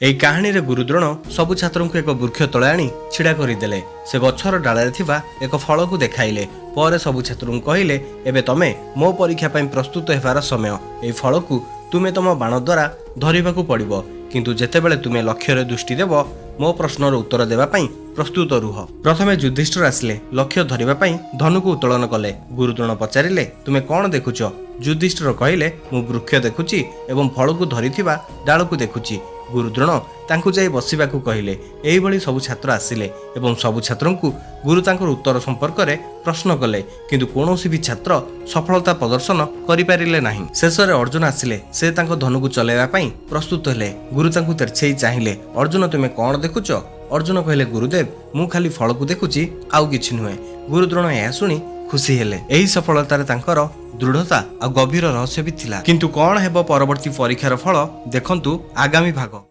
ଏହି କାହାଣୀରେ ଗୁରୁଦ୍ରୋଣ ସବୁ ଛାତ୍ରଙ୍କୁ ଏକ ବୃକ୍ଷ ତଳେ ଆଣି ଛିଡ଼ା କରିଦେଲେ। ସେ ଗଛର ଡାଳରେ ଥିବା ଏକ ଫଳକୁ ଦେଖାଇଲେ। ପରେ ସବୁ ଛାତ୍ରଙ୍କୁ କହିଲେ, ଏବେ ତମେ ମୋ ପରୀକ୍ଷା ପାଇଁ ପ୍ରସ୍ତୁତ ହେବାର ସମୟ। ଏହି ଫଳକୁ ତୁମେ ତମ ବାଣ ଦ୍ୱାରା ଧରିବାକୁ ପଡ଼ିବ, କିନ୍ତୁ ଯେତେବେଳେ ତୁମେ ଲକ୍ଷ୍ୟରେ ଦୃଷ୍ଟି ଦେବ, ମୋ ପ୍ରଶ୍ନର ଉତ୍ତର ଦେବା ପାଇଁ ପ୍ରସ୍ତୁତ ରୁହ। ପ୍ରଥମେ ଯୁଧିଷ୍ଠିର ଆସିଲେ, ଲକ୍ଷ୍ୟ ଧରିବା ପାଇଁ ଧନୁକୁ ଉତ୍ତୋଳନ କଲେ। ଗୁରୁଦ୍ରୋଣ ପଚାରିଲେ, ତୁମେ କ'ଣ ଦେଖୁଛ? ଯୁଧିଷ୍ଠିର କହିଲେ, ମୁଁ ବୃକ୍ଷ ଦେଖୁଛି ଏବଂ ଫଳକୁ ଧରିଥିବା ଡାଳକୁ ଦେଖୁଛି। ଗୁରୁଦ୍ରୋଣ ତାଙ୍କୁ ଯାଇ ବସିବାକୁ କହିଲେ। ଏହିଭଳି ସବୁ ଛାତ୍ର ଆସିଲେ ଏବଂ ସବୁ ଛାତ୍ରଙ୍କୁ ଗୁରୁ ତାଙ୍କର ଉତ୍ତର ସମ୍ପର୍କରେ ପ୍ରଶ୍ନ କଲେ, କିନ୍ତୁ କୌଣସି ବି ଛାତ୍ର ସଫଳତା ପ୍ରଦର୍ଶନ କରିପାରିଲେ ନାହିଁ। ଶେଷରେ ଅର୍ଜୁନ ଆସିଲେ। ସେ ତାଙ୍କ ଧନୁକୁ ଚଲାଇବା ପାଇଁ ପ୍ରସ୍ତୁତ ହେଲେ। ଗୁରୁ ତାଙ୍କୁ ତେର୍ଛେଇ ଚାହିଁଲେ, ଅର୍ଜୁନ ତୁମେ କ'ଣ ଦେଖୁଛ? ଅର୍ଜୁନ କହିଲେ, ଗୁରୁଦେବ, ମୁଁ ଖାଲି ଫଳକୁ ଦେଖୁଛି, ଆଉ କିଛି ନୁହେଁ। ଗୁରୁଦ୍ରୋଣ ଏହା ଶୁଣି ଖୁସି ହେଲେ। ଏହି ସଫଳତାରେ ତାଙ୍କର ଦୃଢ଼ତା ଆଉ ଗଭୀର ରହସ୍ୟ ବି ଥିଲା। କିନ୍ତୁ କ'ଣ ହେବ ପରବର୍ତ୍ତୀ ପରୀକ୍ଷାର ଫଳ, ଦେଖନ୍ତୁ ଆଗାମୀ ଭାଗ।